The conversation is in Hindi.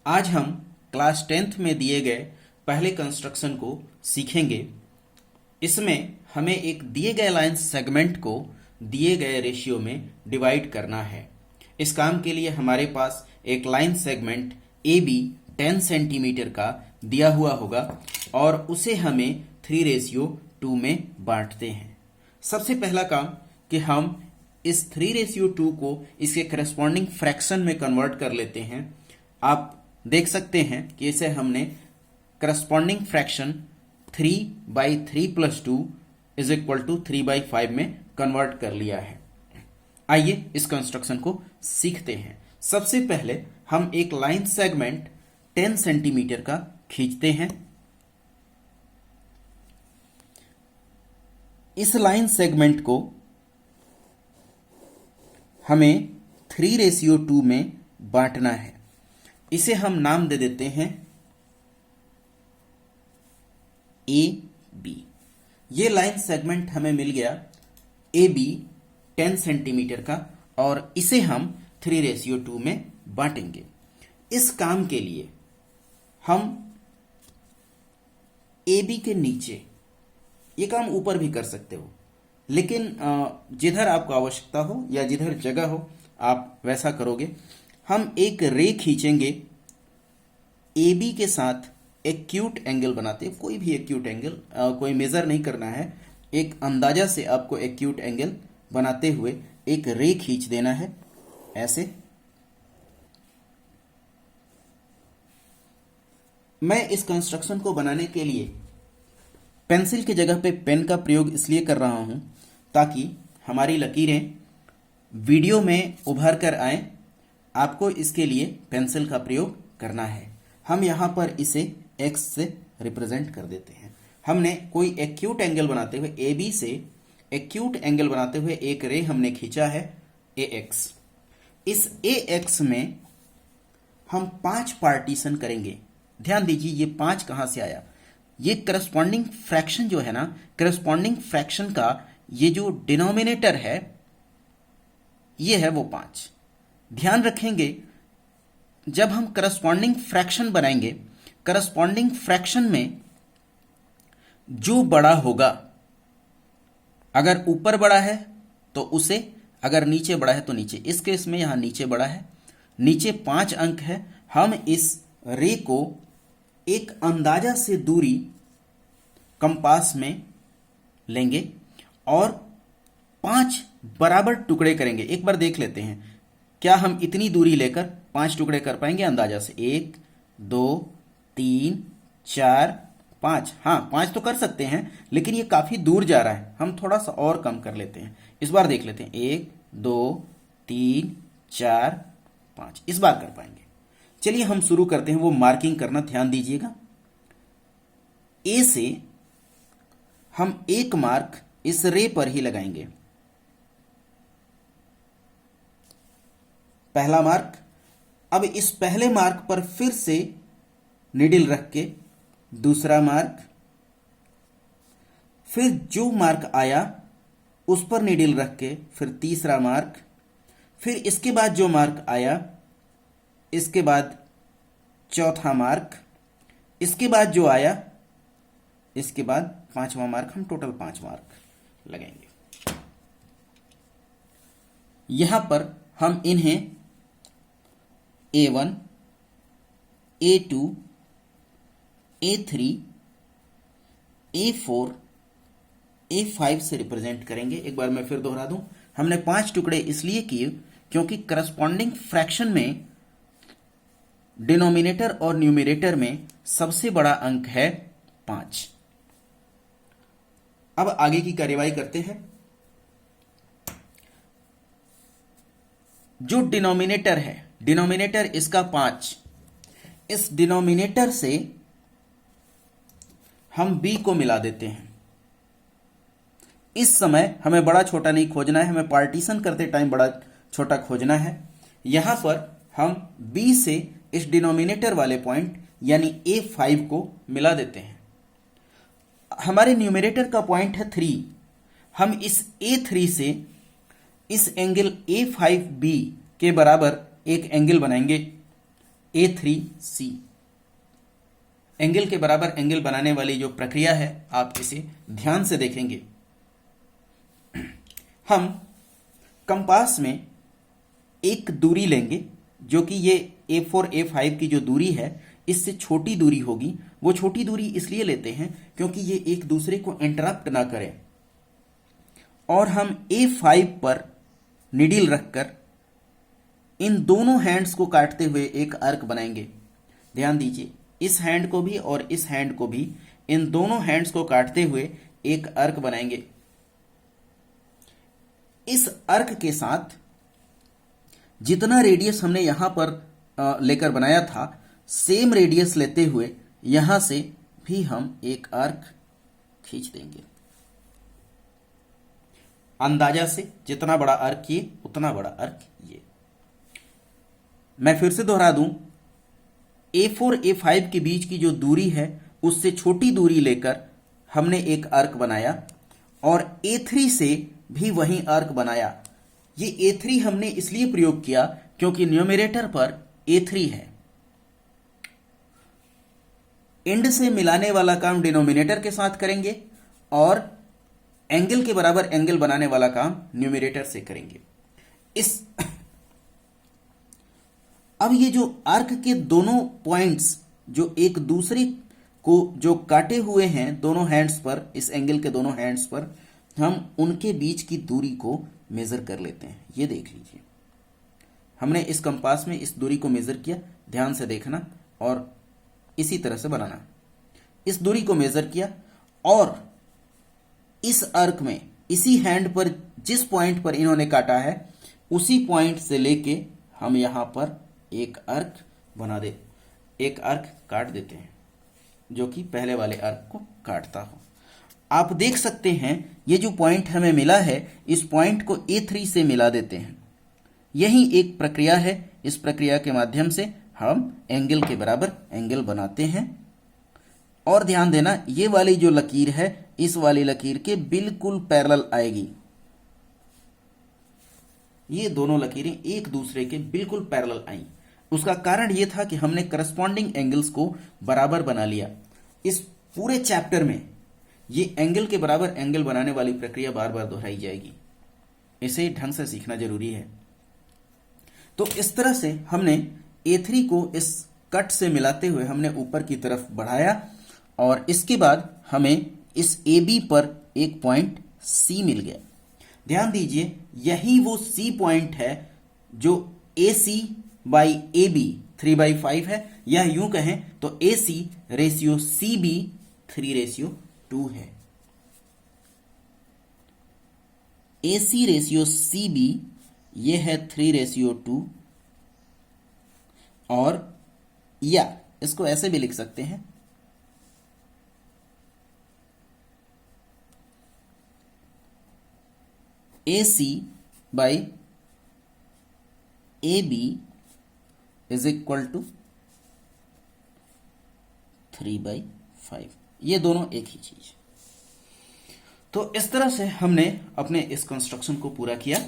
आज हम क्लास 10th में दिए गए पहले कंस्ट्रक्शन को सीखेंगे। इसमें हमें एक दिए गए लाइन सेगमेंट को दिए गए रेशियो में डिवाइड करना है। इस काम के लिए हमारे पास एक line segment A B 10 centimetre का दिया हुआ होगा और उसे हमें 3:2 में बांटते हैं। सबसे पहला काम कि हम इस 3:2 को इसके करस्पॉन्डिंग फ्रैक्शन में कन्वर्ट कर लेते हैं। आप देख सकते हैं कि इसे हमने corresponding fraction 3/3+2 is equal to 3/5 में कन्वर्ट कर लिया है। आइए इस कंस्ट्रक्शन को सीखते हैं। सबसे पहले हम एक लाइन सेगमेंट 10 सेंटीमीटर का खींचते हैं। इस लाइन सेगमेंट को हमें 3:2 में बांटना है। इसे हम नाम दे देते हैं ए बी। ये लाइन सेगमेंट हमें मिल गया ए बी 10 सेंटीमीटर का और इसे हम 3:2 में बांटेंगे। इस काम के लिए हम ए बी के नीचे, ये काम ऊपर भी कर सकते हो, लेकिन जिधर आपको आवश्यकता हो या जिधर जगह हो आप वैसा करोगे। हम एक रे खींचेंगे ए बी के साथ एक्यूट एंगल बनाते हैं। कोई भी एक्यूट एंगल, कोई मेजर नहीं करना है, एक अंदाजा से आपको एक्यूट एंगल बनाते हुए एक रे खींच देना है ऐसे। मैं इस कंस्ट्रक्शन को बनाने के लिए पेंसिल की जगह पे पेन का प्रयोग इसलिए कर रहा हूं ताकि हमारी लकीरें वीडियो में उभर कर आए। आपको इसके लिए पेंसिल का प्रयोग करना है। हम यहां पर इसे x से रिप्रेजेंट कर देते हैं। हमने कोई एक्यूट एंगल बनाते हुए ए बी से एक्यूट एंगल बनाते हुए एक रे हमने खींचा है AX। इस AX में हम 5 पार्टीशन करेंगे। ध्यान दीजिए ये 5 कहां से आया। ये करस्पॉन्डिंग फ्रैक्शन जो है ना, करस्पॉन्डिंग फ्रैक्शन का ये जो डिनोमिनेटर है ये है वो 5। ध्यान रखेंगे जब हम करस्पॉन्डिंग फ्रैक्शन बनाएंगे, करस्पॉन्डिंग फ्रैक्शन में जो बड़ा होगा, अगर ऊपर बड़ा है तो उसे, अगर नीचे बड़ा है तो नीचे। इस केस में यहां नीचे बड़ा है, नीचे 5 अंक है। हम इस रे को एक अंदाजा से दूरी कंपास में लेंगे और 5 बराबर टुकड़े करेंगे। एक बार देख लेते हैं क्या हम इतनी दूरी लेकर 5 टुकड़े कर पाएंगे अंदाजा से। 1 2 3 4 5। हाँ, 5 तो कर सकते हैं, लेकिन ये काफी दूर जा रहा है। हम थोड़ा सा और कम कर लेते हैं। इस बार देख लेते हैं 1 2 3 4 5। इस बार कर पाएंगे। चलिए हम शुरू करते हैं। वो मार्किंग करना ध्यान दीजिएगा। ए से हम एक मार्क इस रे पर ही लगाएंगे। पहला मार्क। अब इस पहले मार्क पर फिर से निडिल रख के दूसरा मार्क, फिर जो मार्क आया उस पर निडिल रख के फिर तीसरा मार्क, फिर इसके बाद जो मार्क आया इसके बाद चौथा मार्क, इसके बाद जो आया इसके बाद 5वां मार्क। हम टोटल 5 मार्क लगाएंगे। यहां पर हम इन्हें A1 A2 A3 A4 A5 से रिप्रेजेंट करेंगे। एक बार मैं फिर दोहरा दूं, हमने 5 टुकड़े इसलिए किए क्योंकि करस्पॉन्डिंग फ्रैक्शन में डिनोमिनेटर और न्यूमरेटर में सबसे बड़ा अंक है 5। अब आगे की कार्यवाही करते हैं। जो डिनोमिनेटर है, डिनोमिनेटर इसका 5, इस डिनोमिनेटर से हम b को मिला देते हैं। इस समय हमें बड़ा छोटा नहीं खोजना है, हमें पार्टीशन करते टाइम बड़ा छोटा खोजना है। यहां पर हम b से इस डिनोमिनेटर वाले पॉइंट यानी A5 को मिला देते हैं। हमारे न्यूमरेटर का पॉइंट है 3। हम इस A3 से इस एंगल A5B के बराबर एक एंगल बनाएंगे। A3C। एंगल के बराबर एंगल बनाने वाली जो प्रक्रिया है आप इसे ध्यान से देखेंगे। हम कंपास में एक दूरी लेंगे जो कि ये A4 A5 की जो दूरी है इससे छोटी दूरी होगी। वो छोटी दूरी इसलिए लेते हैं क्योंकि ये एक दूसरे को इंटरप्ट ना करें, और हम A5 पर निडिल रखकर इन दोनों हैंड्स को काटते हुए एक आर्क बनाएंगे। ध्यान दीजिए, इस हैंड को भी और इस हैंड को भी, इन दोनों हैंड्स को काटते हुए एक आर्क बनाएंगे। इस आर्क के साथ जितना रेडियस हमने यहां पर लेकर बनाया था, सेम रेडियस लेते हुए यहां से भी हम एक आर्क खींच देंगे। अंदाजा से जितना बड़ा आर्क ये उतना बड़ा आर्क ये। मैं फिर से दोहरा दूं, A4 A5 के बीच की जो दूरी है उससे छोटी दूरी लेकर हमने एक आर्क बनाया, और A3 से भी वही आर्क बनाया। ये A3 हमने इसलिए प्रयोग किया क्योंकि न्यूमरेटर पर A3 है। एंड से मिलाने वाला काम डिनोमिनेटर के साथ करेंगे और एंगल के बराबर एंगल बनाने वाला काम न्यूमरेटर से करेंगे। अब ये जो आर्क के दोनों पॉइंट्स जो एक दूसरे को जो काटे हुए हैं दोनों हैंड्स पर, इस एंगल के दोनों हैंड्स पर, हम उनके बीच की दूरी को मेजर कर लेते हैं। ये देख लीजिए, हमने इस कंपास में इस दूरी को मेजर किया। ध्यान से देखना और इसी तरह से बनाना। इस दूरी को मेजर किया और इस आर्क में इसी हैंड पर जिस पॉइंट पर इन्होंने काटा है उसी पॉइंट से लेके हम यहां पर एक आर्क एक आर्क काट देते हैं जो कि पहले वाले आर्क को काटता हो। आप देख सकते हैं ये जो पॉइंट हमें मिला है इस पॉइंट को A3 से मिला देते हैं। यही एक प्रक्रिया है। इस प्रक्रिया के माध्यम से हम एंगल के बराबर एंगल बनाते हैं। और ध्यान देना, ये वाली जो लकीर है इस वाली लकीर के बिल्कुल पैरेलल आएगी। ये दोनों लकीरें एक दूसरे के बिल्कुल पैरेलल आई। उसका कारण ये था कि हमने करस्पॉन्डिंग एंगल्स को बराबर बना लिया। इस पूरे चैप्टर में ये एंगल के बराबर एंगल बनाने वाली प्रक्रिया बार बार दोहराई जाएगी। इसे ढंग से सीखना जरूरी है। तो इस तरह से हमने A3 को इस कट से मिलाते हुए हमने ऊपर की तरफ बढ़ाया, और इसके बाद हमें इस AB पर एक पॉइंट C मिल गया। ध्यान दीजिए, यही वो C पॉइंट है जो AC बाई AB 3/5 है, या यूं कहें तो AC रेशियो CB 3:2 है। AC रेशियो CB ये है 3:2, और या इसको ऐसे भी लिख सकते हैं, AC by AB is equal to 3/5। ये दोनों एक ही चीज। तो इस तरह से हमने अपने इस कंस्ट्रक्शन को पूरा किया।